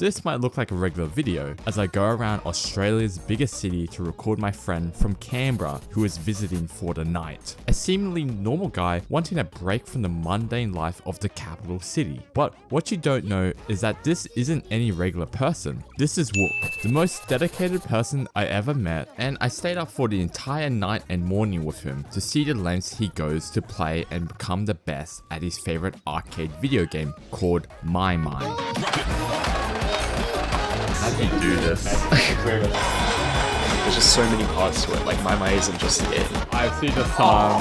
This might look like a regular video as I go around Australia's biggest city to record my friend from Canberra who is visiting for the night. A seemingly normal guy wanting a break from the mundane life of the capital city. But what you don't know is that this isn't any regular person. This is Woop, the most dedicated person I ever met, and I stayed up for the entire night and morning with him to see the lengths he goes to play and become the best at his favorite arcade video game called maimai. How do you do this? There's just so many parts to it, like maimai isn't just it. I see the song.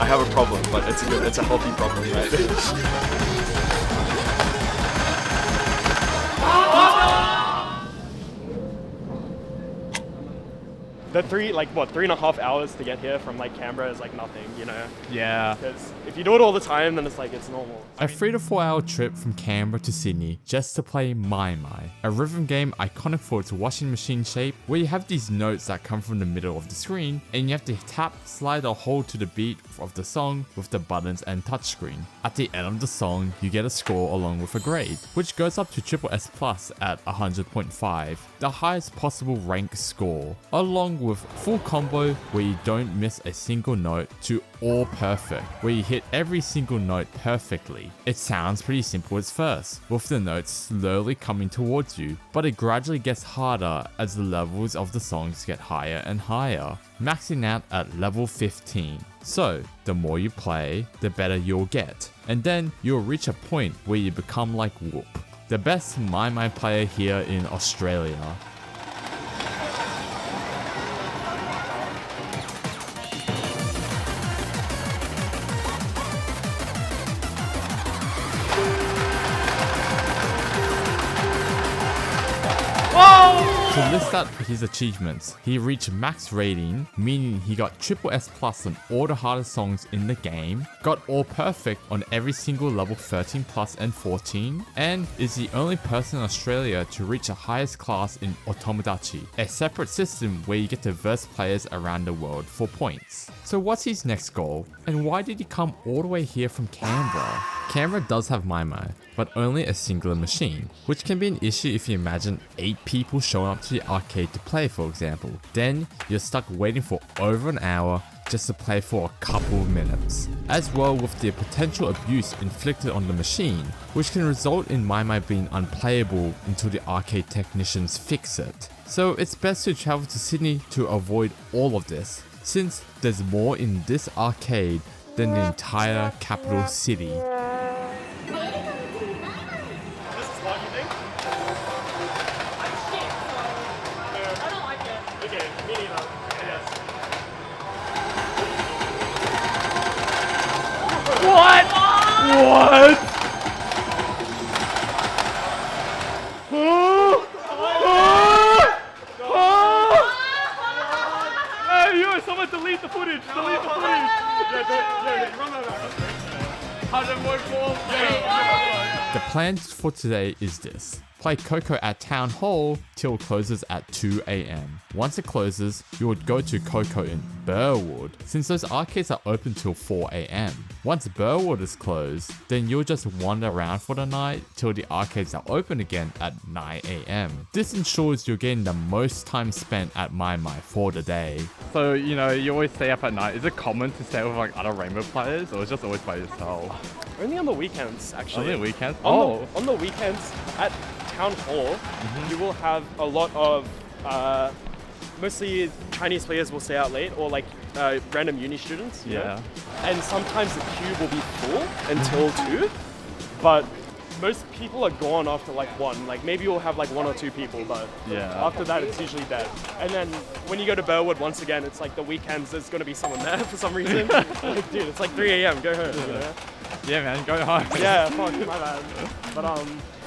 I have a problem, but it's a healthy problem, right? The 3.5 hours to get here from like Canberra is like nothing, you know? Yeah. Because if you do it all the time, then it's like, it's normal. A 3 to 4 hour trip from Canberra to Sydney just to play maimai, a rhythm game iconic for its washing machine shape where you have these notes that come from the middle of the screen and you have to tap, slide or hold to the beat of the song with the buttons and touchscreen. At the end of the song, you get a score along with a grade, which goes up to SSS Plus at 100.5, the highest possible rank score, along with full combo where you don't miss a single note to all perfect, where you hit every single note perfectly. It sounds pretty simple at first, with the notes slowly coming towards you, but it gradually gets harder as the levels of the songs get higher and higher, maxing out at level 15. So, the more you play, the better you'll get, and then you'll reach a point where you become like Woop, the best maimai player here in Australia. To list out his achievements, he reached max rating, meaning he got SSS Plus on all the hardest songs in the game, got all perfect on every single level 13 plus and 14, and is the only person in Australia to reach the highest class in Otomodachi, a separate system where you get to verse players around the world for points. So what's his next goal, and why did he come all the way here from Canberra? Canberra does have maimai, but only a singular machine, which can be an issue if you imagine 8 people showing up to the arcade to play, for example. Then you're stuck waiting for over an hour just to play for a couple of minutes. As well with the potential abuse inflicted on the machine, which can result in maimai being unplayable until the arcade technicians fix it. So it's best to travel to Sydney to avoid all of this, since there's more in this arcade than the entire capital city. What? What? Hey, you! Someone delete the footage! Delete the footage! Yeah, run that out. The plan for today is this. Play Coco at Town Hall till it closes at 2 AM. Once it closes, you would go to Coco in Burwood, since those arcades are open till 4 AM. Once Burwood is closed, then you'll just wander around for the night till the arcades are open again at 9 AM. This ensures you're getting the most time spent at maimai for the day. So, you know, you always stay up at night. Is it common to stay with like other Rainbow players, or is it just always by yourself? Only on the weekends, actually. Only weekends? On the weekends at Town Hall, you will have a lot of mostly Chinese players will stay out late, or like random uni students. You know? And sometimes the queue will be full until 2, but most people are gone after like 1. Like maybe you'll have like 1 or 2 people, but after that it's usually dead. And then when you go to Burwood, once again, it's like the weekends, there's gonna be someone there for some reason. Like, dude, it's like 3 AM, go home. You know? Yeah, man, go home. Yeah, fuck, my bad. But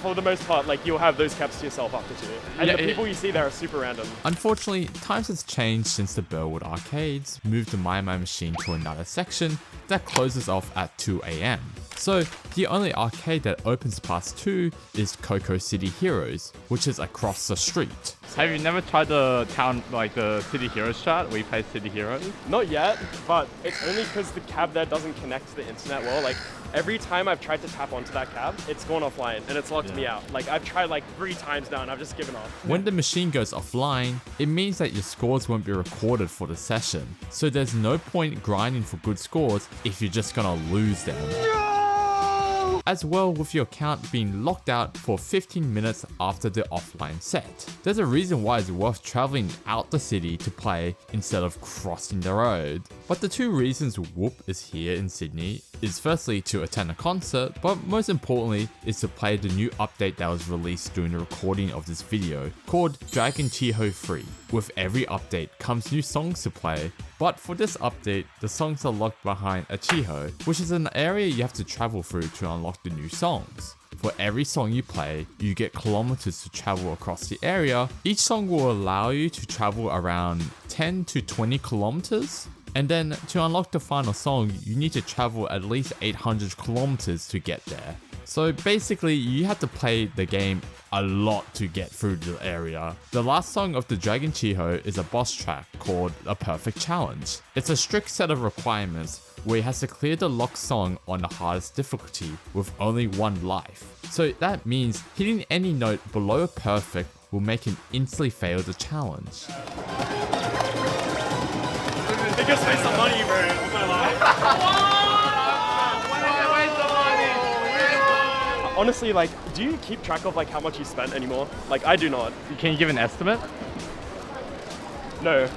for the most part, like you'll have those caps to yourself after 2. And Yeah, the people you see there are super random. Unfortunately, times has changed since the Burwood arcades moved the maimai machine to another section that closes off at 2 AM. So the only arcade that opens past 2 is Coco City Heroes, which is across the street. Have you never tried the town, like the City Heroes chat where you play City Heroes? Not yet, but it's only because the cab there doesn't connect to the internet well. Like every time I've tried to tap onto that cab, it's gone offline and it's locked me out. Like I've tried like 3 times now and I've just given up. When the machine goes offline, it means that your scores won't be recorded for the session. So there's no point grinding for good scores if you're just gonna lose them. As well, with your account being locked out for 15 minutes after the offline set. There's a reason why it's worth traveling out the city to play instead of crossing the road. But the 2 reasons Woop is here in Sydney is firstly to attend a concert, but most importantly is to play the new update that was released during the recording of this video called Dragon Chiho Free. With every update comes new songs to play, but for this update, the songs are locked behind a Chiho, which is an area you have to travel through to unlock the new songs. For every song you play, you get kilometers to travel across the area. Each song will allow you to travel around 10 to 20 kilometers. And then to unlock the final song, you need to travel at least 800 kilometers to get there. So basically, you have to play the game a lot to get through the area. The last song of the Dragon Chiho is a boss track called A Perfect Challenge. It's a strict set of requirements where he has to clear the locked song on the hardest difficulty with only 1 life. So that means hitting any note below perfect will make him instantly fail the challenge. Biggest waste of money, bro, of my life. Honestly, like, do you keep track of like how much you spent anymore? Like, I do not. Can you give an estimate? No.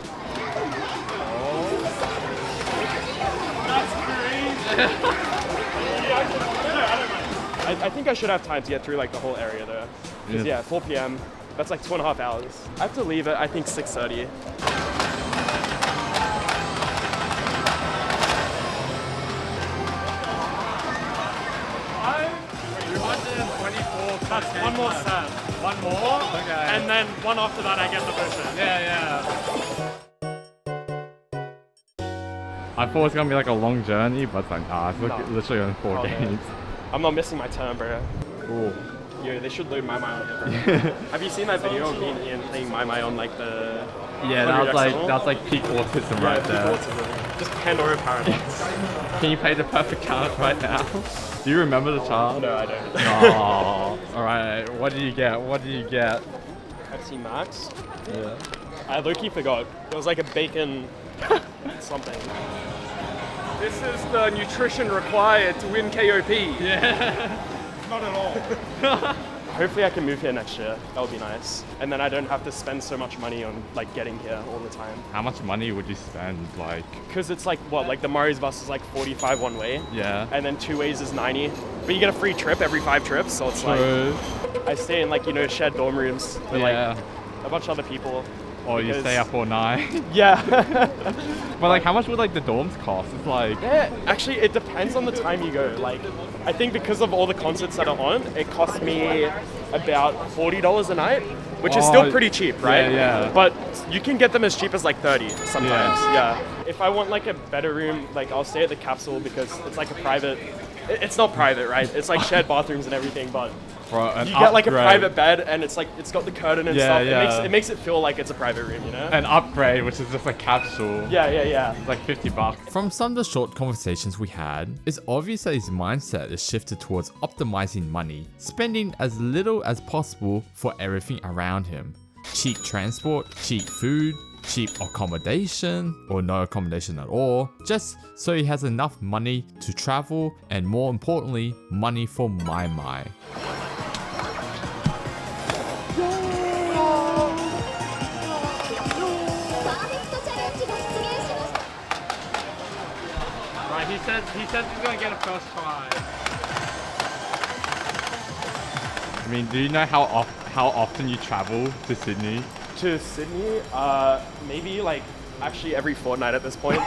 I think I should have time to get through like the whole area though. Because yeah, 4 PM, that's like 2.5 hours. I have to leave at I think 6:30. That's 1 more set. 1 more? Okay. And then 1 after that I get the version. Yeah. I thought it was gonna be like a long journey, but it's like, nah, it's literally only 4 games. I'm not missing my turn, bro. Cool. Yo, they should load maimai on here, bro. Have you seen that video of me and Ian playing maimai on like the... Yeah, that was like peak autism right peak there. autism. Just Pandora Paradox. Can you play the perfect challenge right now? Do you remember the challenge? No, I don't. Oh, alright. What do you get? Pepsi Max? Yeah. I low-key forgot. It was like a bacon something. This is the nutrition required to win KOP. Yeah. Not at all. Hopefully I can move here next year. That would be nice. And then I don't have to spend so much money on like getting here all the time. How much money would you spend? Like, because it's like what, like the Mari's bus is like 45 one way. Yeah. And then 2 ways is 90. But you get a free trip every 5 trips, so it's like I stay in like, you know, shared dorm rooms with like a bunch of other people. Or you stay up all night. Yeah. But like, how much would like the dorms cost? It's like... Yeah, actually it depends on the time you go. Like, I think because of all the concerts that are on, it costs me about $40 a night, which is still pretty cheap, right? Yeah. But you can get them as cheap as like 30 sometimes. Yeah. If I want like a better room, like I'll stay at the capsule because it's like a private. It's not private, right? It's like shared bathrooms and everything, but you get like a private bed and it's like it's got the curtain and stuff. Yeah. It makes it feel like it's a private room, you know? An upgrade, which is just a capsule. Yeah. It's like $50. From some of the short conversations we had, it's obvious that his mindset is shifted towards optimizing money, spending as little as possible for everything around him. Cheap transport, cheap food, cheap accommodation, or no accommodation at all, just so he has enough money to travel and more importantly, money for maimai. Right, he says he's gonna get a first try. I mean, do you know how often you travel to Sydney? To Sydney, maybe like actually every fortnight at this point,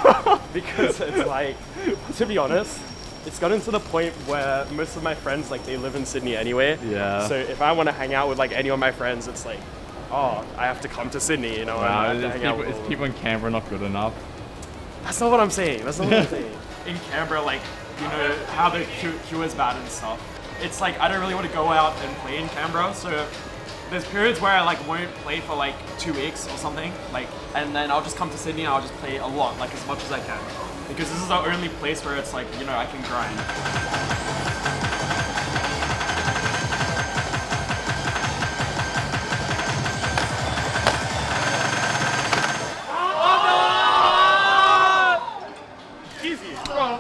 because it's like, to be honest, it's gotten to the point where most of my friends, like, they live in Sydney anyway. Yeah. So if I want to hang out with, like, any of my friends, it's like, oh, I have to come to Sydney, you know? and I have to hang out with Is people in Canberra not good enough? That's not what I'm saying. That's not what I'm saying. In Canberra, like, you know, how the queue is bad and stuff. It's like, I don't really want to go out and play in Canberra, so there's periods where I, like, won't play for, like, 2 weeks or something, like, and then I'll just come to Sydney and I'll just play a lot, like, as much as I can. Because this is the only place where it's like, you know, I can grind.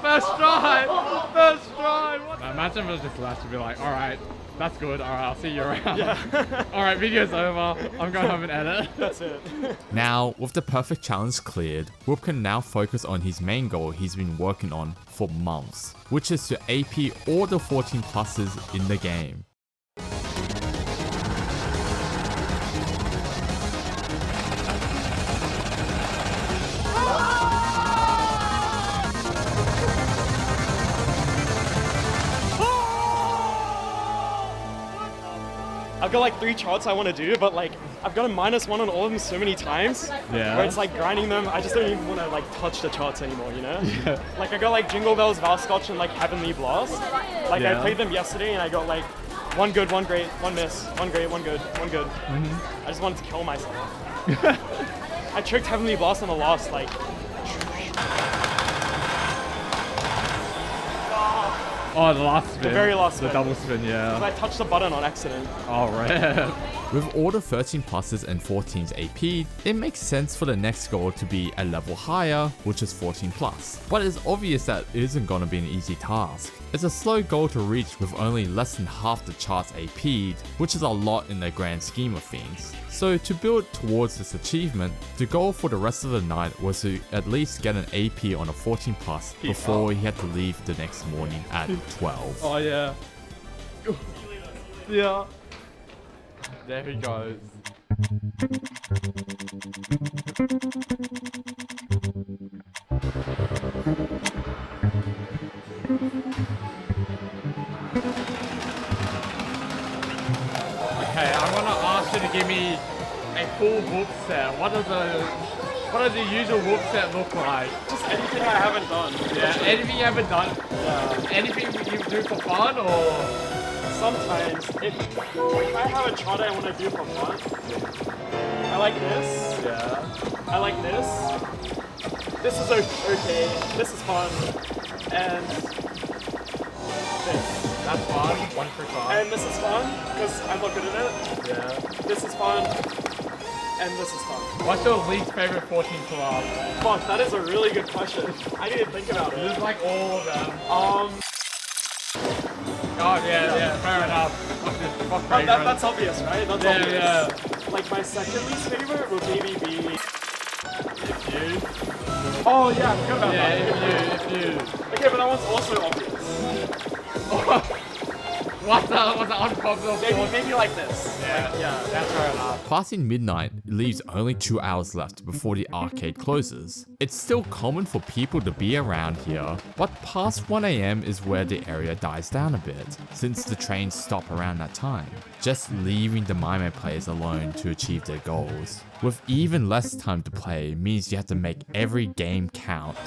First try! First try! Now, imagine if it was just left to be like, alright, that's good, alright, I'll see you around. Yeah. Alright, video's over, I'm going home and edit. That's it. Now, with the perfect challenge cleared, Woop can now focus on his main goal he's been working on for months, which is to AP all the 14 pluses in the game. I've got like 3 charts I want to do, but like I've got a -1 on all of them so many times. Yeah. Where it's like grinding them, I just don't even want to like touch the charts anymore, you know? Yeah. Like I got like Jingle Bells, Valscotch, and like Heavenly Blast. Like I Yeah. played them yesterday and I got like 1 good, 1 great, 1 miss, 1 great, 1 good, 1 good. I just wanted to kill myself. I tricked Heavenly Blast on the last like. Oh, the last spin. The very last spin. The double spin, yeah. I touched the button on accident. Oh, right. With all the 13 pluses and 14s AP'd, it makes sense for the next goal to be a level higher, which is 14 plus. But it's obvious that it isn't gonna be an easy task. It's a slow goal to reach with only less than half the charts AP'd, which is a lot in the grand scheme of things. So to build towards this achievement, the goal for the rest of the night was to at least get an AP on a 14 plus before he had to leave the next morning at 12. Oh, yeah. Yeah. There he goes. Okay, I want to ask you to give me a full Woop set. What does the usual Woop set look like? Just anything I haven't done. Yeah, anything you haven't done? Yeah. Anything you do for fun or? Sometimes, if I have a chart I want to do for fun, I like this. Yeah. I like this. This is okay. This is fun. And this. That's fun. One for fun. And this is fun, because I'm not good at it. Yeah. This is fun. And this is fun. What's your least favorite 14 club? Fuck, that is a really good question. I need to think about This it. is like all of them. Oh, yeah, fair enough. Fuck fragrance. That's obvious, right? That's Yeah, obvious. yeah. Like, my second least favorite would maybe be... If you. Oh, yeah, I forgot about Yeah, that. if you. Okay, but that one's also obvious. What's the unpopular Maybe like this. Yeah, Yeah. that's fair enough. Passing midnight leaves only 2 hours left before the arcade closes. It's still common for people to be around here, but past 1 AM is where the area dies down a bit, since the trains stop around that time, just leaving the maimai players alone to achieve their goals. With even less time to play means you have to make every game count.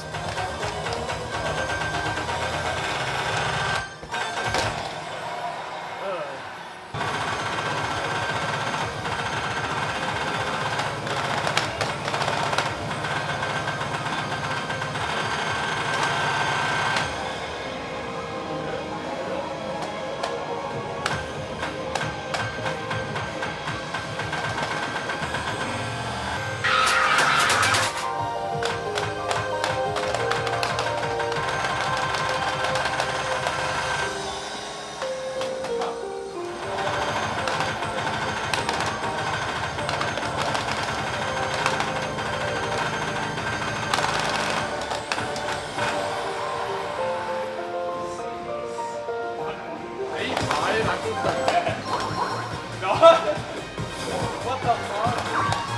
What the fuck?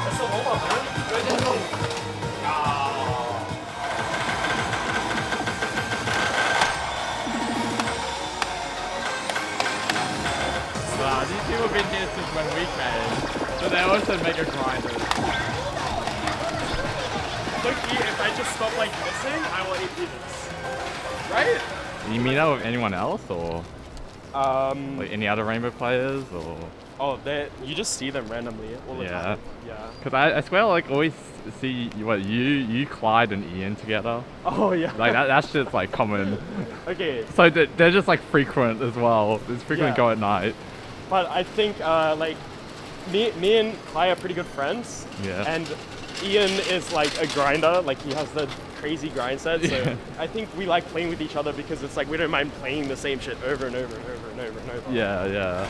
That's a warm-up, man. These people have been here since when we came. So they also make a grinder. Look, if I just stop like missing, I will eat peanuts. Right? You meet up with anyone else, or like any other Rainbow players, or? Oh, you just see them randomly all the time. Yeah. Cause I swear, I like always see you, Clyde and Ian together. Oh yeah. Like that's just like common. Okay. So they're just like frequent as well. It's frequent go at night. But I think like me and Clyde are pretty good friends. Yeah. And Ian is like a grinder. Like he has the crazy grind set. So I think we like playing with each other because it's like we don't mind playing the same shit over and over and over and over and over. Yeah.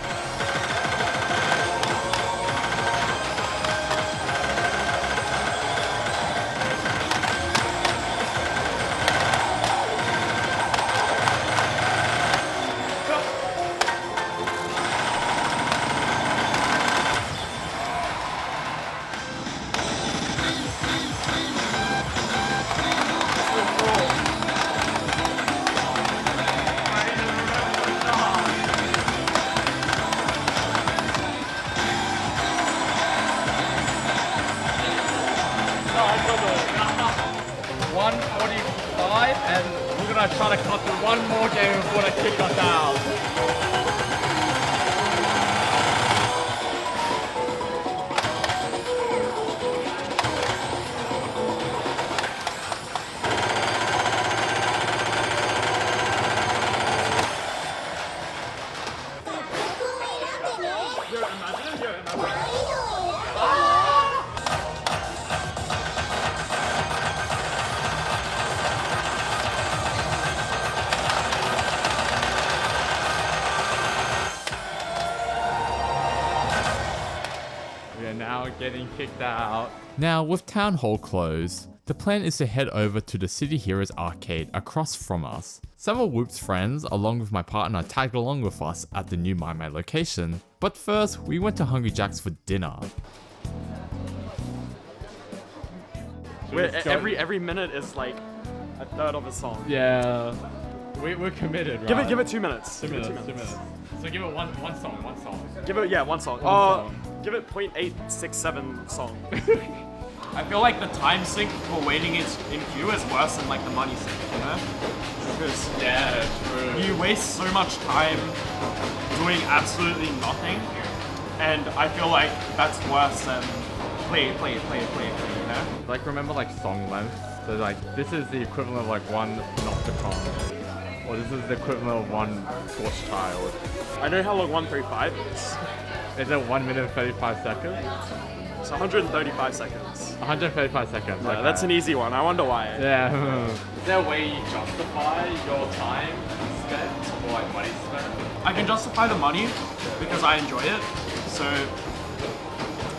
Trying to cut through one more game before they kick us out. Getting kicked out. Now, with Town Hall closed, the plan is to head over to the City Heroes arcade across from us. Some of Woop's friends, along with my partner, tagged along with us at the new maimai location. But first, we went to Hungry Jack's for dinner. Where every minute is like a third of a song. Yeah. We're committed, right? Give it 2 minutes. 2 minutes. So give it one song. Give it one song. One song. Give it 0.867 song. I feel like the time sink for waiting in queue is worse than like the money sink, you know? Because true. you waste so much time doing absolutely nothing, and I feel like that's worse than play, you know? Like remember like song length? So like this is the equivalent of like one Nocticon. Or this is the equivalent of one Scorched Child. I know how long 135 is. Is it 1 minute and 35 seconds? It's 135 seconds. 135 seconds. Yeah, okay. that's an easy one. I wonder why. Yeah. Is there a way you justify your time spent or like money spent? I can justify the money because I enjoy it. So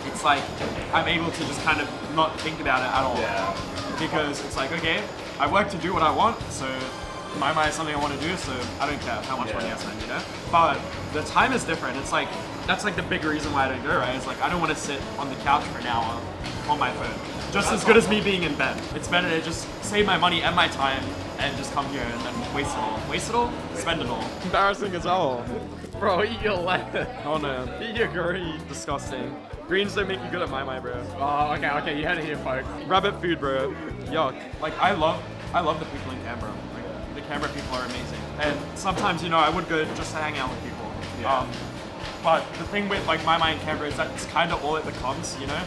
it's like I'm able to just kind of not think about it at all. Yeah. Because it's like, okay, I work to do what I want, so maimai is something I want to do, so I don't care how much money I spend, you know? But the time is different. It's like, that's like the big reason why I don't go, right? It's like, I don't want to sit on the couch for an hour on my phone. Just as good as me being in bed. It's better to just save my money and my time and just come here and then waste it all. Waste it all? Spend it all. Embarrassing as hell. Bro, eat your lettuce. Oh no. Eat your green. Disgusting. Greens don't make you good at maimai, bro. Oh, okay, you had it here, folks. Rabbit food, bro. Yuck. Like, I love the people in Canberra. Like, the Canberra people are amazing. And sometimes, you know, I would go just to hang out with people. Yeah. But the thing with like maimai in Canberra is that it's kind of all it becomes, you know?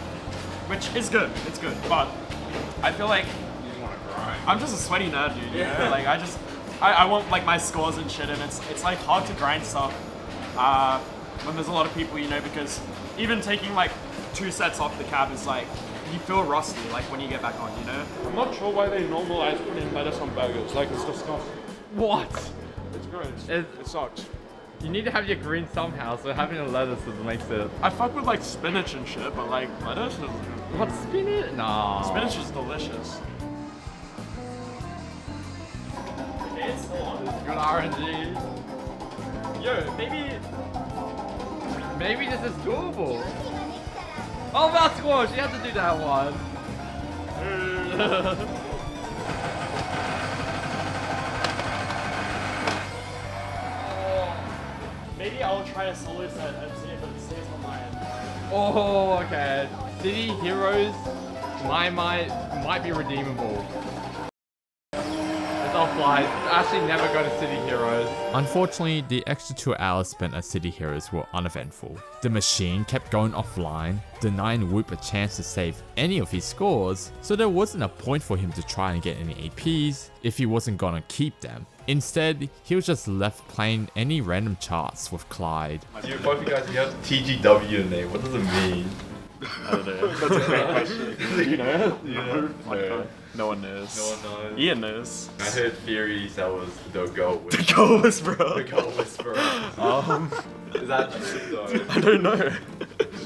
Which is good, it's good. But I feel like I'm just a sweaty nerd, dude, you know? Like, I want like my scores and shit, and it's like hard to grind stuff when there's a lot of people, you know, because even taking like 2 sets off the cab is like, you feel rusty, like when you get back on, you know? I'm not sure why they normalize putting lettuce on burgers. Like, it's disgusting. What? It's gross. It sucks. You need to have your green somehow, so having a lettuce makes it... I fuck with like spinach and shit, but like lettuce is... What, spinach? No. Spinach is delicious. It's Good RNG. Yo, Maybe this is doable. Oh, that's squash. You have to do that one. maybe I'll try a solo set and see if it stays on my end. Oh, okay. City Heroes, might be redeemable. It's offline. Actually, never go to City Heroes. Unfortunately, the extra 2 hours spent at City Heroes were uneventful. The machine kept going offline, denying Woop a chance to save any of his scores, so there wasn't a point for him to try and get any APs if he wasn't gonna keep them. Instead, he was just left playing any random charts with Clyde. You both of you guys, you have TGW in there. What does it mean? I don't know. That's a great question. Do you know? No. No one knows. No one knows. Ian knows. I heard theories that was the Go Whisperer. The Go Whisperer. The Go Whisperer. Is that true though? I don't know.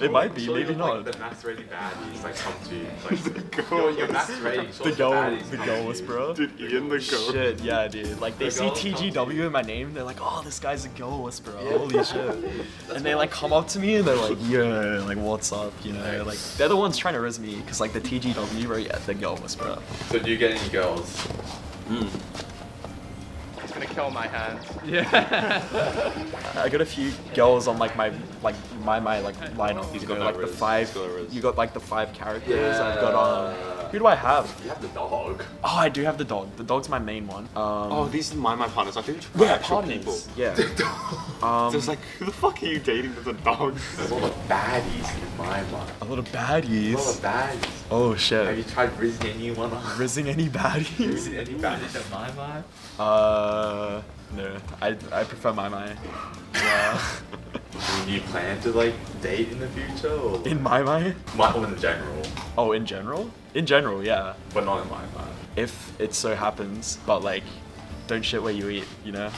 It might be, maybe not. Like, the max rating baddies like come to you. Like, your max rating shows The Go baddies Whisperer. Dude, Ian the Go. Shit, yeah, dude. Like they The see Go TGW in my name, they're like, oh, this guy's a Go Whisperer. Holy shit. And they like come up to me and they're like, yeah, like what's up, you know? Like they're the ones trying to riz me because like the TGW, right? Yeah, the Go Whisperer. So do you get any girls? It's gonna kill my hand. Yeah. I got a few girls on like my lineup. You got like the 5. You got like the 5 characters. I've got who do I have? You have the dog. Oh, I do have the dog. The dog's my main one. Oh, these are my partners. I think yeah, actual partners. people. Yeah. So it's like, who the fuck are you dating with a dog? There's a lot of baddies in my mind. A lot of A lot baddies. of baddies. Oh Have shit. you tried rizzing anyone on? Rizzing any baddies? Rizzing any baddies in my mind? No. I prefer maimai. Yeah. Do you plan to like date in the future or? In maimai? In general, Oh, in general? In general, yeah. but not in my mind. If it so happens, but like, don't shit where you eat, you know?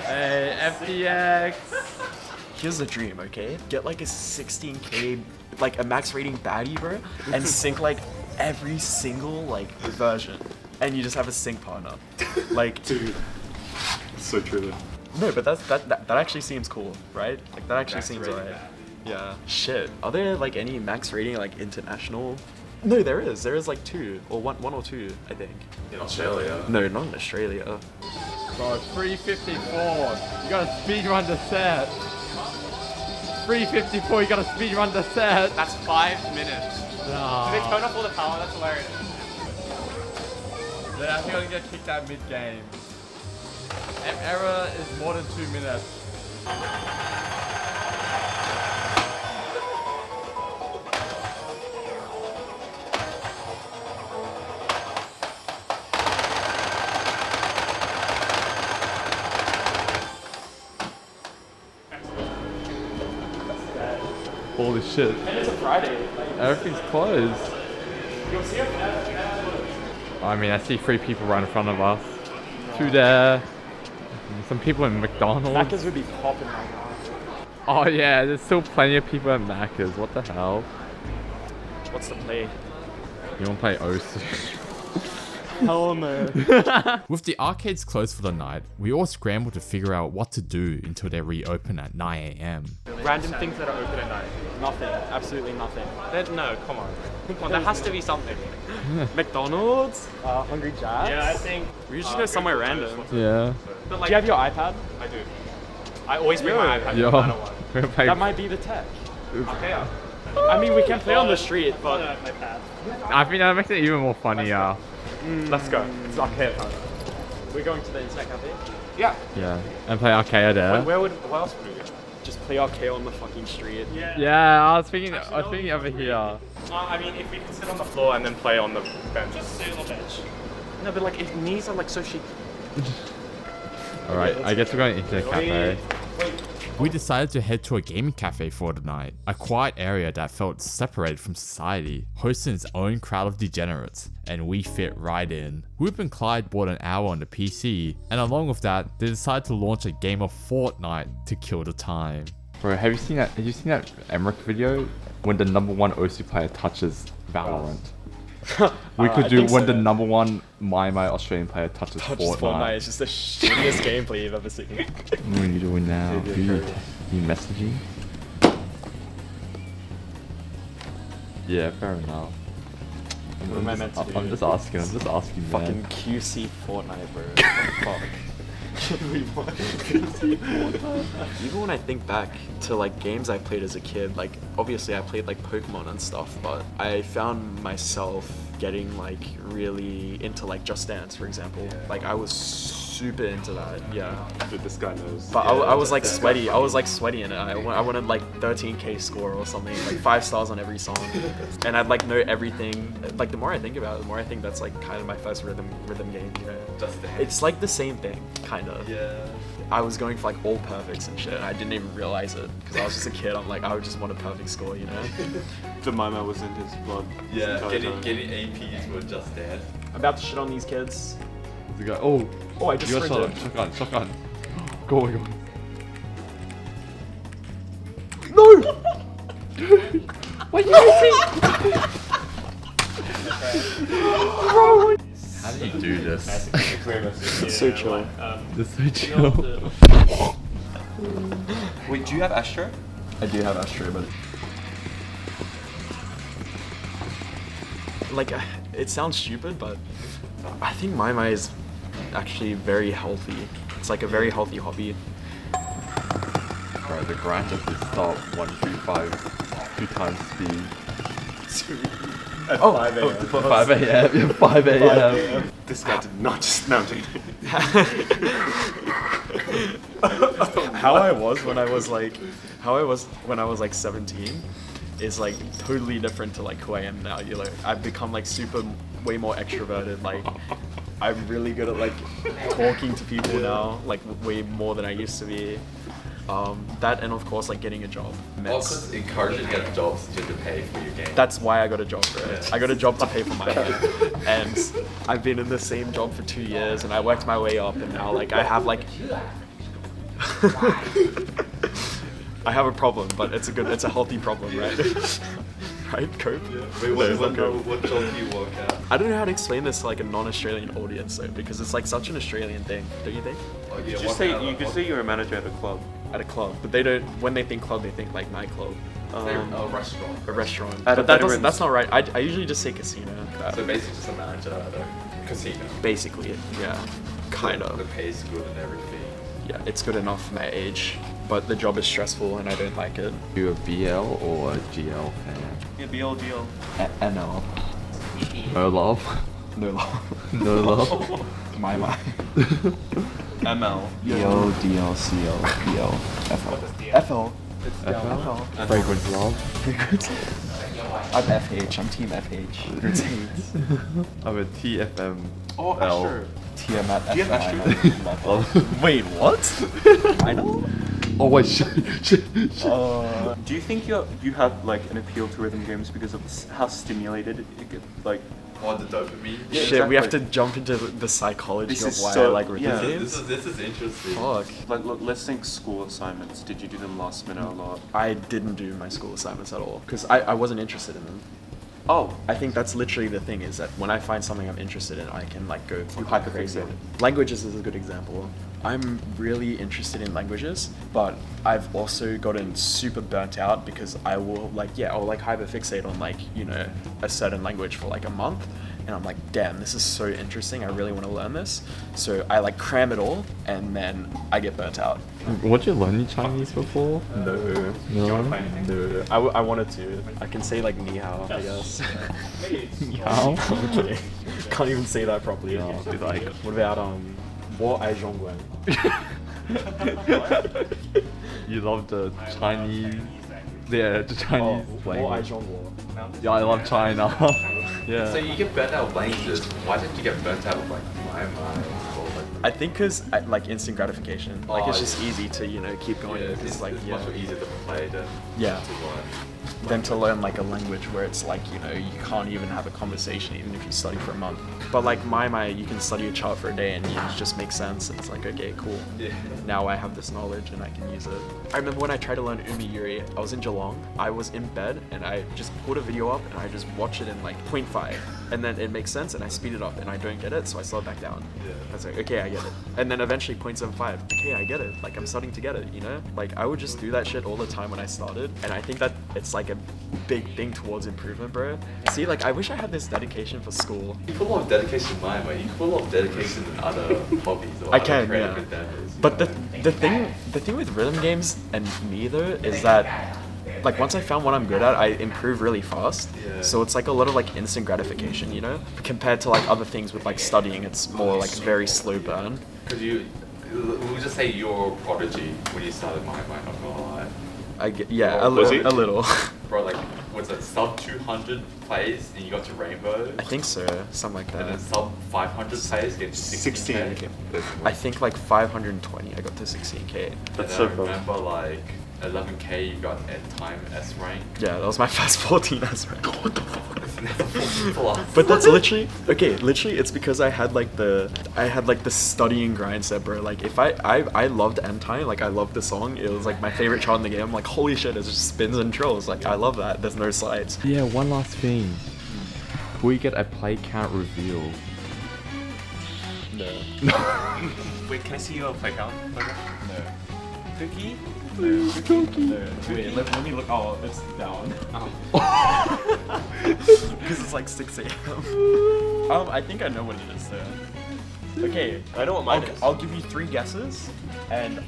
Hey, FDX. Here's the dream, okay? Get like a 16k, like a max rating baddie, bro, and sync like every single like version, and you just have a sync partner. Like, Dude. So true. no, but that actually seems cool, right? Like that actually Max seems rating alright. bad. Yeah. Shit. Are there like any max rating like international? No, there is. There is like 2 or one or 2, I think. In Australia. No, not in Australia. So 354. You gotta speedrun the set. 354. You gotta speedrun the set. That's 5 minutes. Nah. They turn off all the power. That's hilarious. Then I think I'm gonna get kicked out mid-game. Error is more than 2 minutes. Holy shit. And it's a Friday. Like, Everything's closed. you'll see them. I mean, I see 3 people right in front of us. 2 there. Some people in McDonald's. Macca's would be popping right now. Oh yeah, there's still plenty of people at Macca's. What the hell? What's the play? You wanna play Osu? Hell no. With the arcades closed for the night, we all scrambled to figure out what to do until they reopen at 9 AM. Random things that are open at night. Nothing. Absolutely nothing. No, come on. Come on, there has to be something. McDonald's? Hungry Jacks? Yeah, I think. We just go somewhere random. Yeah. But like, do you have your iPad? I do. I always bring my iPad Yo. no matter what. We're gonna play. That might be the tech. Okay. I mean, we can play on the street, but I think that makes it even more funnier. let's go. It's arcade time. We're going to the internet cafe. Yeah. And play arcade there. Where else would we go? Just play arcade on the fucking street. Yeah, I was thinking over here. I mean, if we can sit on the floor and then play on the bench. Just sit on the bench. No, but like, if knees are like so shaky. Alright, I guess we're going to internet cafe. Wait. We decided to head to a gaming cafe for the night, a quiet area that felt separated from society, hosting its own crowd of degenerates, and we fit right in. Woop and Clyde bought an hour on the PC, and along with that, they decided to launch a game of Fortnite to kill the time. Bro, have you seen that Emmerich video? When the #1 Osu player touches Valorant. We could do when the #1 maimai Australian player touches Fortnite. It's just the shittiest gameplay you've ever seen. What are you doing now? You messaging? Yeah, fair enough. What am I meant to do? I'm just asking, man. Fucking QC Fortnite, bro. Fuck. Even when I think back to like games I played as a kid, like obviously I played like Pokemon and stuff, but I found myself getting like really into like Just Dance, for example. Like I was super into that, yeah. Dude, this guy knows. But I was like sweaty. I was like sweaty in it. I wanted like 13k score or something, like 5 stars on every song, and I'd like know everything. Like the more I think about it, the more I think that's like kind of my first rhythm game. You know, Just Dance. it's like the same thing, kind of. Yeah. I was going for like all perfects and shit, and I didn't even realize it because I was just a kid. I'm like, I would just want a perfect score, you know. The maimai was in his blood. Yeah, his entire time. getting APs were Just Dance. I'm about to shit on these kids. The guy. Oh, Oh, I just you got sprinted. shotgun. Go, my god. No! What are you How do you do this? It's so chill. This is so chill. Wait, do you have Astro? I do have Astro, but like, it sounds stupid, but I think maimai is actually very healthy. It's like a very healthy hobby. Bro, the grind just is stop 135 2 times speed. At Oh, 5 a.m. 5 a.m. Yeah, 5 a.m. This guy did not just no, I'm joking. How I was when I was like 17 is like totally different to like who I am now. You know, I've become like way more extroverted. Like I'm really good at like talking to people now, like way more than I used to be. That and of course like getting a job. Also, encouraging to get jobs just to pay for your game. That's why I got a job, bro. I got a job to pay for my rent, and I've been in the same job for 2 years, and I worked my way up, and now like I have like I have a problem, but it's a healthy problem, right? Right, Cope? Wait, what job do you work at? I don't know how to explain this to like a non-Australian audience though, because it's like such an Australian thing, don't you think? Oh, yeah, You could say you're a manager at a club. At a club, but they don't. When they think club, they think like nightclub, A restaurant. a restaurant. At a But that veterans- that's not right. I usually just say casino. So basically just a manager at a casino. Basically, yeah, kind The of. pay is good and everything. Yeah, it's good enough for my age, but the job is stressful and I don't like it. You a BL or a GL fan? Yeah, BL. NL, No love. no love. No love. maimai. ML. BO, DL, CL, BL, FL. FL. FL? Fragrance love. I'm FH. I'm team FH. You're team. I'm a TFM. Oh, L. Astro. TM at Do you have F9. Wait, what? I know. Oh wait, shit. Do you think you have like an appeal to rhythm games because of how stimulated it gets? Like, Or the dopamine. Yeah, Shit, we have to exactly. jump into the psychology This of is why so- I like rhythm yeah. games. This is interesting. Fuck. like look, let's think school assignments. Did you do them last minute a lot? I didn't do my school assignments at all because I wasn't interested in them. Oh, I think that's literally the thing is that when I find something I'm interested in, I can like go You fucking crazy. hyperfixate. Languages is a good example. I'm really interested in languages, but I've also gotten super burnt out because I'll like hyperfixate on like, you know, a certain language for like a month. And I'm like, damn, this is so interesting. I really want to learn this. So I like cram it all and then I get burnt out. Weren't you learning Chinese before? No. No. No. I wanted to. I can say like ni hao, I guess. How? Okay. Can't even say that properly. No, be like- What about wo ai zhong guan? You love the Chinese. Yeah, the Chinese wo ai language. zhong guo. Yeah, I love China. Yeah. So you get burnt out of languages. Why didn't you get burnt out of like maimai or like? I think because like instant gratification. Like Oh, it's just yeah. easy to, you know, keep going. Yeah, because it's like much more easier to play than Yeah. to learn. Than to learn like a language where it's like, you know, you can't even have a conversation even if you study for a month. But like maimai, you can study a chart for a day and it just makes sense. And it's like, okay, cool. Yeah. Now I have this knowledge and I can use it. I remember when I tried to learn Yuri, I was in Geelong. I was in bed and I just put a video up and I just watch it in like 0.5. And then it makes sense and I speed it up and I don't get it, so I slow it back down. Yeah. I was like, okay, I get it. And then eventually 0.75. Okay, I get it. Like I'm starting to get it, you know? Like I would just do that shit all the time when I started. And I think that it's like a big thing towards improvement, bro. See, like, I wish I had this dedication for school. You put a lot of dedication in mine, but you put a lot of dedication in other hobbies or I other can, creative yeah. endeavors. But the thing with rhythm games and me though is that, like, once I found what I'm good at, I improve really fast. Yeah. So it's like a lot of like instant gratification, you know? Compared to like other things with like studying, it's more like very slow burn. Because we'll just say you're a prodigy when you started mine, not gonna lie. Yeah, Was he? a little. Bro, like, what's it, sub 200 plays and you got to Rainbow? I think so, something like And then that. sub 500 plays, get to 16K. I think like 520, I got to 16K. That's so cool. I remember like 11K you got at time S rank. Yeah, that was my first 14 S rank. What the fuck? Plus. But that's literally it's because I had like the studying grind set, bro. Like if I loved End Time, like I loved the song. It was like my favorite chart in the game. I'm like, holy shit, it just spins and trills. Like I love that. There's no slides. Yeah, one last thing. Will we get a play count reveal? No. Wait, can I see your play count? No. Cookie? No. Wait, let me look. Oh, it's down. Because it's like 6 a.m. I think I know what it is though. Okay, I know what mine is. I'll give you 3 guesses, and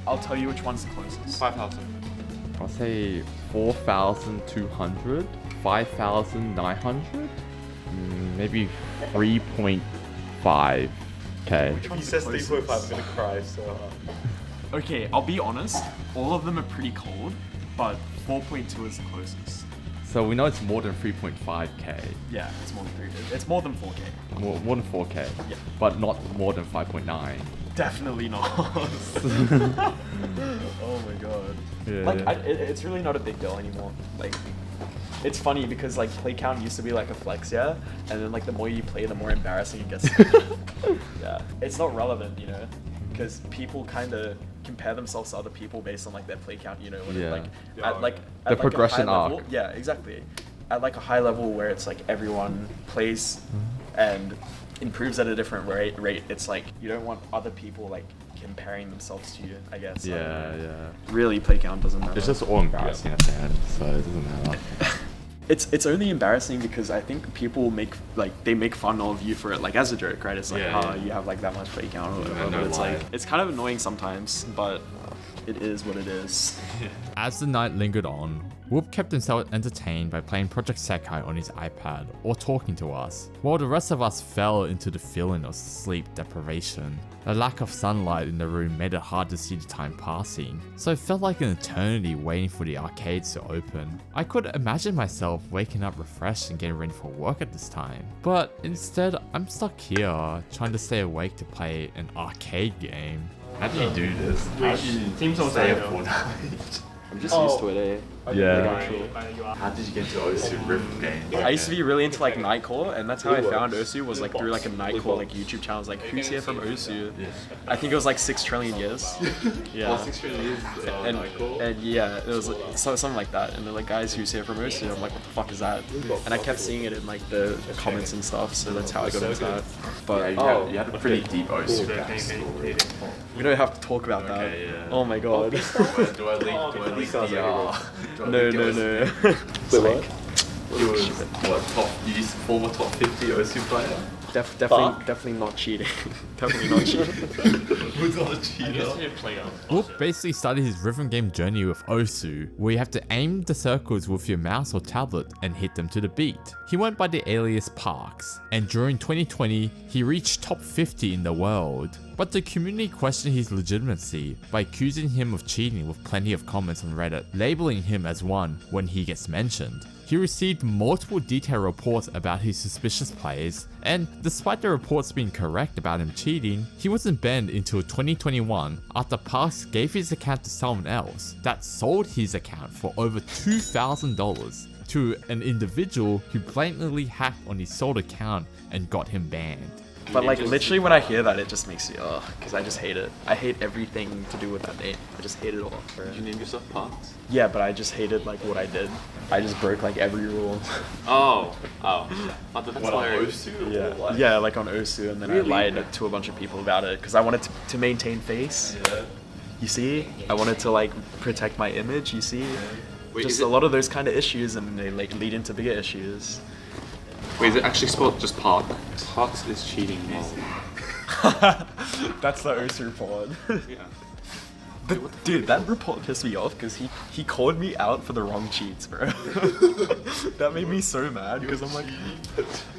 I'll tell you which one's the closest. 5,000. I'll say 4,200, 5,900, maybe 3.5k. If he says 3.5, I'm gonna cry so hard. Okay, I'll be honest. All of them are pretty cold, but 4.2 is the closest. So we know it's more than 3.5k. Yeah, it's more than 3. It's more than 4K. More than 4k. Yeah. But not more than 5.9. Definitely not. Oh my god. Yeah, Like, yeah. it's really not a big deal anymore. Like, it's funny because like play count used to be like a flex, yeah, and then like the more you play, the more embarrassing it gets. Yeah, it's not relevant, you know, because people kind of compare themselves to other people based on like their play count, you know, when Yeah. like Yeah. at like The at, like, a progression high level, arc. Yeah, exactly. At like a high level where it's like everyone plays and improves at a different rate, it's like you don't want other people like comparing themselves to you, I guess. I don't Yeah, know. yeah. Really, play count doesn't matter. It's just all embarrassing at the end, so it doesn't matter. It's only embarrassing because I think people make fun of you for it, like as a joke, right? It's like, Yeah, yeah. you have like that much play count or whatever. no But it's lie. like it's kind of annoying sometimes, but it is what it is. As the night lingered on, Woop kept himself entertained by playing Project Saki on his iPad or talking to us, while the rest of us fell into the feeling of sleep deprivation. The lack of sunlight in the room made it hard to see the time passing, so it felt like an eternity waiting for the arcades to open. I could imagine myself waking up refreshed and getting ready for work at this time, but instead I'm stuck here trying to stay awake to play an arcade game. How do you do this? Seems so Stay sad. up all night. I'm just used to it, eh? Yeah. How did you get into OSU rhythm games? I used to be really into like Nightcore, and that's how I found OSU was like through like a Nightcore like YouTube channel. I was like, who's here from OSU? I think it was like 6 trillion years. Yeah. And yeah, it was like, something like that. And they're like, guys, who's here from OSU? I'm like, what the fuck is that? And I kept seeing it in like the comments and stuff, so that's how I got into that. But You had a pretty deep OSU backstory. we don't have to talk about that. Okay, yeah. Oh my god. Do I leak No. Wait, what? You was what, former top 50 OSU player? Definitely not cheating. Definitely not cheating. Who's not a cheater? Woop basically started his rhythm game journey with Osu, where you have to aim the circles with your mouse or tablet and hit them to the beat. He went by the alias Parks, and during 2020, he reached top 50 in the world. But the community questioned his legitimacy by accusing him of cheating with plenty of comments on Reddit, labeling him as one when he gets mentioned. He received multiple detailed reports about his suspicious plays, and despite the reports being correct about him cheating, he wasn't banned until 2021 after Parks gave his account to someone else that sold his account for over $2,000 to an individual who blatantly hacked on his sold account and got him banned. But like literally when I hear that, it just makes me because I just hate it. I hate everything to do with that name. I just hate it all. Did you name yourself Parks? Yeah, but I just hated like what I did. I just broke like every rule. Oh, that's What, hilarious. OSU? Or Yeah, like on Osu, and then I lied to a bunch of people about it because I wanted to maintain face. Yeah. You see, I wanted to like protect my image. You see, Wait, just a lot of those kind of issues, and they like lead into bigger issues. Wait, is it actually spelled just park? Parks is cheating. That's the OS report. Yeah. But, dude, that report pissed me off because he called me out for the wrong cheats, bro. That made me so mad because I'm like,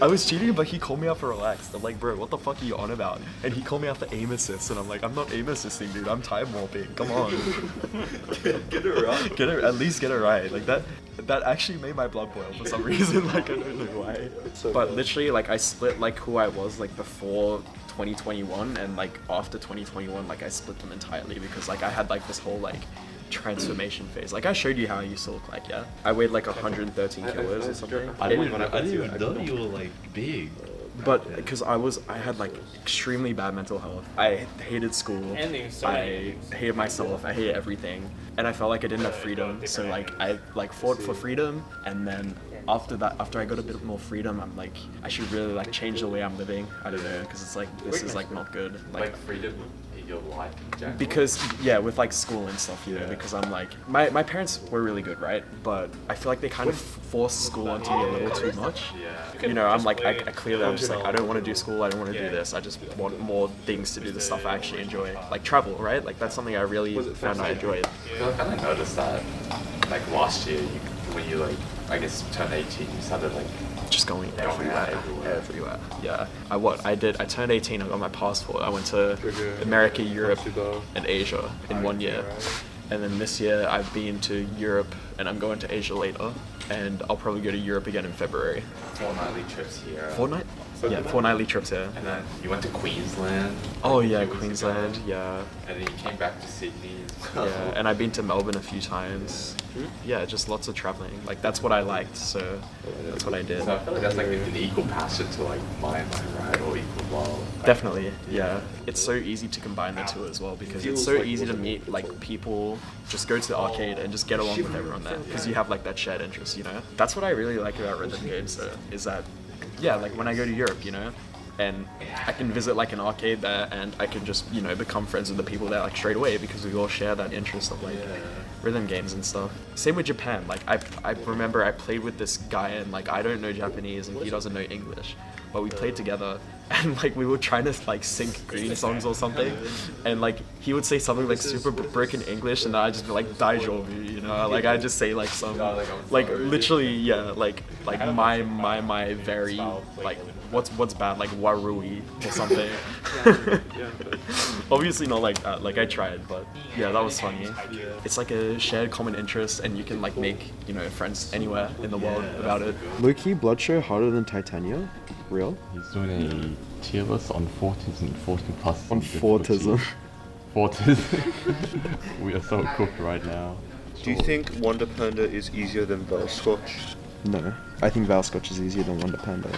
I was cheating, but he called me out for relaxed. I'm like, bro, what the fuck are you on about? And he called me out for aim assist, and I'm like, I'm not aim assisting, dude. I'm time warping. Come on. Get it right. At least get it right. Like that actually made my blood boil for some reason. Like I don't know why. But literally, like I split like who I was like before 2021 and like after 2021, like I split them entirely because like I had like this whole like transformation phase. Like I showed you how I used to look like, yeah. I weighed like 113 kilos or something. I didn't even know you were like big. But because I had like extremely bad mental health. I hated school. I hated myself. I hated everything, and I felt like I didn't have freedom. So like I like fought for freedom, and then after I got a bit more freedom, I'm like I should really like change the way I'm living. I don't know, because it's like this is like not good. Like freedom in your life in general. Because yeah, with like school and stuff, you know, because I'm like my parents were really good, right? But I feel like they kind of forced school onto me a little too much. You know, I'm like I clearly I'm just like I don't want to do school, I don't want to do this. I just want more things to do the stuff I actually enjoy, like travel, right? Like that's something I really found I enjoyed. I kind of noticed that, like last year, when you like, I guess turned 18, you started like Just going everywhere. Yeah. I turned 18, I got my passport. I went to America, Europe, and Asia in 1 year. And then this year I've been to Europe and I'm going to Asia later. And I'll probably go to Europe again in February. fortnightly trips here. Yeah, fortnightly trips here. And then you went to Queensland. Oh yeah, years Queensland, ago. yeah. And then you came back to Sydney. as well. Yeah, and I've been to Melbourne a few times. Yeah, just lots of traveling. Like that's what I liked, so that's what I did. So I feel like that's like an equal passion to like my right, or equal love. Definitely, yeah. It's so easy to combine the two as well because it's so easy to meet like people, just go to the arcade and just get along with everyone there because you have like that shared interest, you know? That's what I really like about rhythm games though, is that, yeah, like when I go to Europe, you know, and I can visit like an arcade there and I can just, you know, become friends with the people there like straight away because we all share that interest of like rhythm games and stuff. Same with Japan. Like I remember I played with this guy and like I don't know Japanese and he doesn't know English, but we played together and like we were trying to like sync green songs or something, and like he would say something like super broken English and I just be like daijoubu, you know, like I just say like some like literally like my very like what's bad, like warui or something. Obviously not like that, like I tried, but yeah, that was funny. It's like a shared common interest and you can like make, you know, friends anywhere in the world about it. Low-key, Bloodshow harder than Titania? Real? He's doing a tier list on Fortism and 14 plus. On Fortism. Fortism. We are so cooked right now. Do you think Wonder Panda is easier than Bellscotch? No. I think Valscotch is easier than Wonder Panda.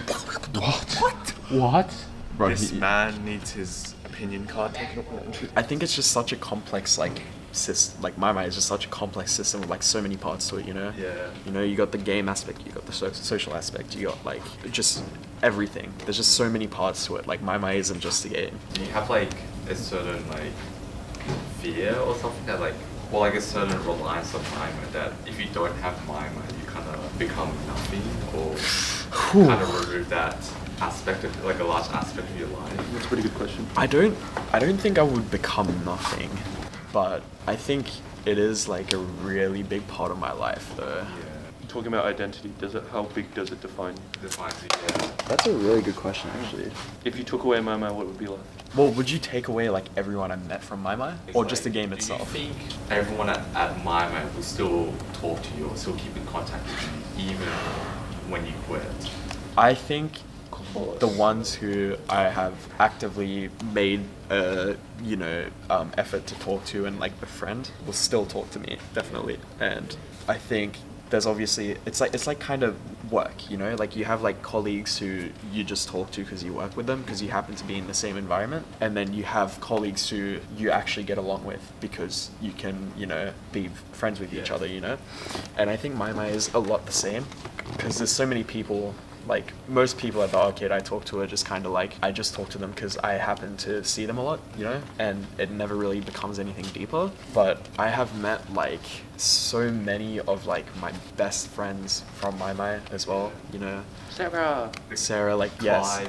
What? Bro, This man needs his opinion card taken off. I think it's just such a complex like system. Like maimai is just such a complex system with like so many parts to it, you know. Yeah. You know, you got the game aspect, you got the social aspect, you got like just everything. There's just so many parts to it. Like maimai isn't just a game. Do you have like a certain like fear or something that like, or like a certain reliance on maimai that if you don't have maimai you kind of become nothing, or kind of remove that aspect of like a large aspect of your life? That's a pretty good question. I don't think I would become nothing, but I think it is like a really big part of my life though. Talking about identity, how big does it define? Defines it, yeah. That's a really good question, actually. If you took away Maimai, what would be left? Well, would you take away like everyone I met from maimai, It's or like, just the game do itself? you think everyone at maimai will still talk to you or still keep in contact with you even when you quit? I think the ones who I have actively made effort to talk to and like befriend will still talk to me, definitely. And I think there's obviously it's like kind of work, you know, like you have like colleagues who you just talk to because you work with them because you happen to be in the same environment, and then you have colleagues who you actually get along with because you can, you know, be friends with each other, you know. And I think maimai is a lot the same because there's so many people like most people at the arcade I talk to are just kind of like, I just talk to them because I happen to see them a lot, you know, and it never really becomes anything deeper. But I have met like so many of like my best friends from maimai as well, you know. Sarah, like, yes.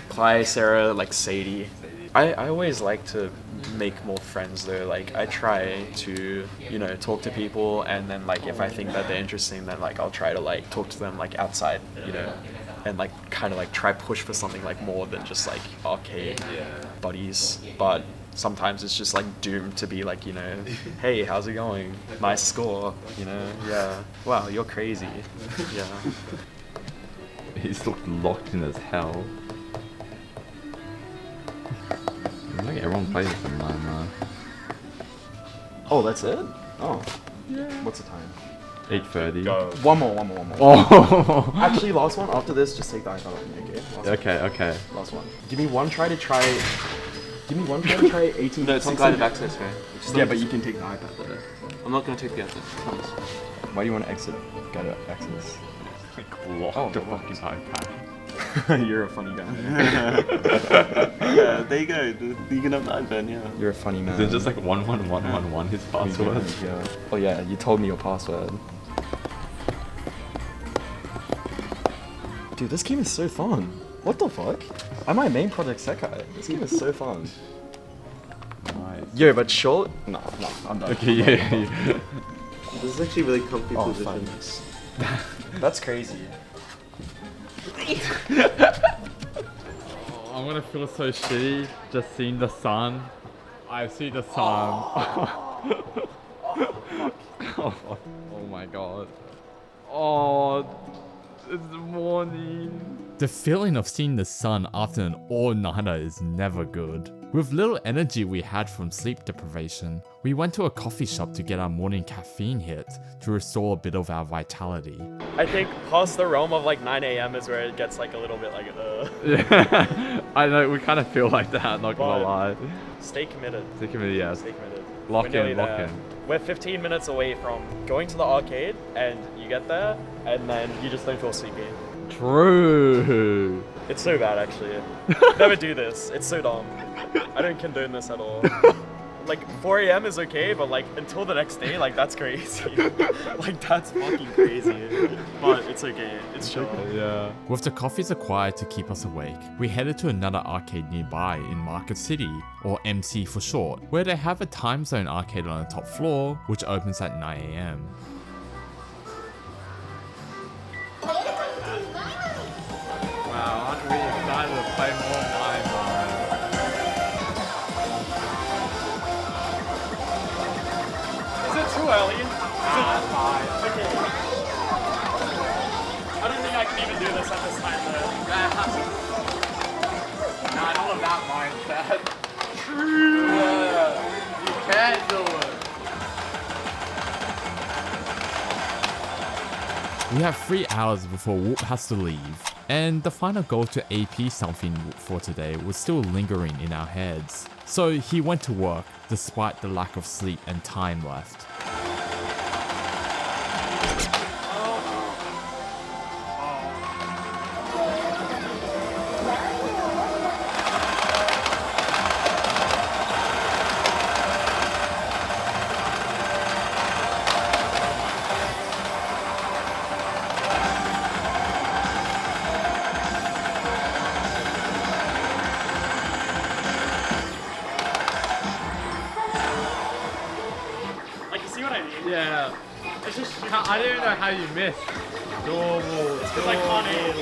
Clyde, Sarah, like Sadie. I always like to make more friends though. Like I try to, you know, talk to people, and then like if I think that they're interesting, then like I'll try to like talk to them like outside, you know, and like kind of like try push for something like more than just like arcade buddies. But sometimes it's just like doomed to be like, you know, hey, how's it going? Nice score, you know, yeah. Wow, you're crazy, yeah. He's locked in as hell. Like everyone plays the maimai. Oh, that's it? Oh. Yeah. What's the time? 8:30. One more. Oh. Actually, last one. After this, just take the iPad off me, okay? Okay. Last one. Give me one try to try 18. No, it's some kind of access, right? Yeah, but you can take the iPad there. I'm not gonna take the access. Promise. Why do you want to exit? Go to access. Lock the fucking iPad. You're a funny guy. Yeah, there you go. You can have the iPad, yeah. You're a funny man. Is it just like 11111 his password? Yeah. Oh yeah, you told me your password. Dude, this game is so fun. What the fuck? I'm my main project Sakai. This game is so fun. Nice. Yo, but short? No, I'm done. Okay, yeah. This is actually a really comfy Oh, position. fuck. That's crazy. Oh, I'm gonna feel so shitty just seeing the sun. I see the sun. Oh my god. Oh, it's morning. The feeling of seeing the sun after an all-nighter is never good. With little energy we had from sleep deprivation, we went to a coffee shop to get our morning caffeine hit to restore a bit of our vitality. I think past the realm of like 9 a.m. is where it gets like a little bit like, Yeah, I know, we kind of feel like that, not gonna lie. Stay committed. Stay committed, yeah. Stay committed. Lock We're nearly in, lock there. in. We're 15 minutes away from going to the arcade, and you get there, and then you just don't feel sleepy. True. It's so bad, actually. Never do this. It's so dumb. I don't condone this at all. Like 4 a.m. is okay, but like until the next day, like that's crazy. Like that's fucking crazy. But it's okay. It's chill. Yeah. With the coffees acquired to keep us awake, we headed to another arcade nearby in Market City, or MC for short, where they have a time zone arcade on the top floor, which opens at 9 a.m. Wow, aren't we excited to play more maimai? Is it too early? That's fine. Okay. I don't think I can even do this at this time though. Nah, not of that mindset. Yeah, you can't do it. We have 3 hours before Woop has to leave, and the final goal to AP something for today was still lingering in our heads. So he went to work, despite the lack of sleep and time left. Yeah. It's just, I don't even know how you missed. Normal. It's because I can't aim.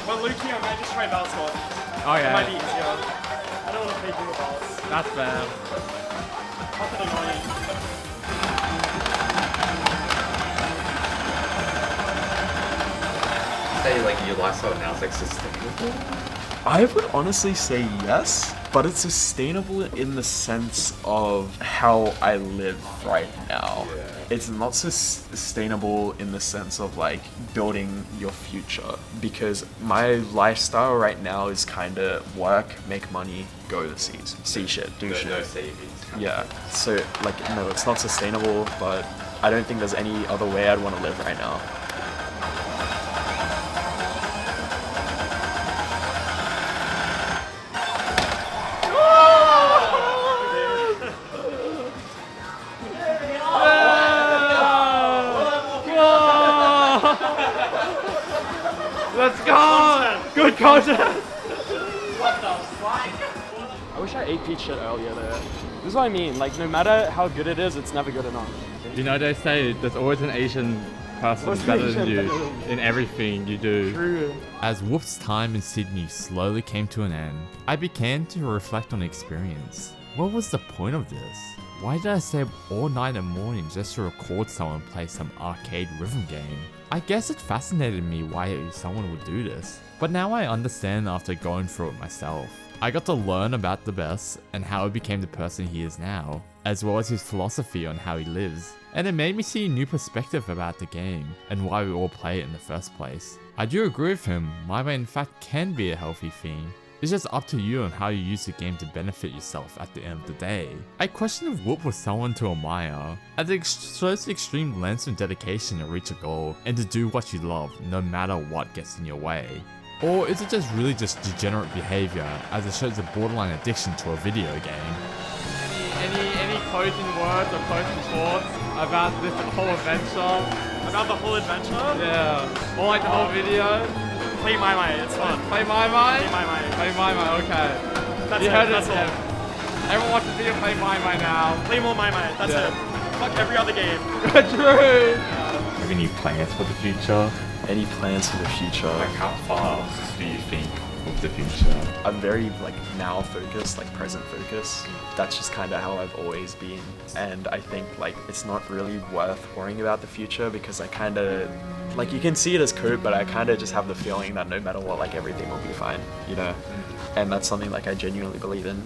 Well, Luki, I might just try basketball. Oh It might yeah, be easier. I don't want to play Dual Boss. that's fair. That's annoying. Say like your lifestyle now is like sustainable. I would honestly say yes, but it's sustainable in the sense of how I live right now. Yeah. It's not sustainable in the sense of like building your future, because my lifestyle right now is kind of work, make money, go overseas, see shit, do shit. No savings. Yeah, so like no, it's not sustainable, but I don't think there's any other way I'd want to live right now. Let's go! Good content! I wish I ate peach shit earlier there. This is what I mean. Like, no matter how good it is, it's never good enough. You know, they say there's always an Asian person Always an better Asian than you better than in everything you do. True. As Woop's time in Sydney slowly came to an end, I began to reflect on the experience. What was the point of this? Why did I stay up all night and morning just to record someone play some arcade rhythm game? I guess it fascinated me why someone would do this, but now I understand after going through it myself. I got to learn about the best and how he became the person he is now, as well as his philosophy on how he lives. And it made me see a new perspective about the game and why we all play it in the first place. I do agree with him, maimai in fact can be a healthy thing. It's just up to you on how you use the game to benefit yourself at the end of the day. I question if Woop was someone to admire, as it shows the extreme lengths of dedication to reach a goal and to do what you love no matter what gets in your way. Or is it really just degenerate behavior, as it shows a borderline addiction to a video game? Any closing words or closing thoughts about this whole adventure? About the whole adventure? Yeah. Or like the whole video? Play maimai, it's fun. Play maimai? Play maimai. Play maimai, okay. That's You it, heard that's it, all. yeah. Everyone wants to see you play maimai now. Play more maimai, that's Yeah. it. Fuck every other game. True! Have any plans for the future? Any plans for the future? Like how far do you think of the future? I'm very like now focused, like present focused. That's just kind of how I've always been. And I think like it's not really worth worrying about the future, because I kind of like, you can see it as cope, but I kind of just have the feeling that no matter what, like everything will be fine, you know? And that's something like I genuinely believe in.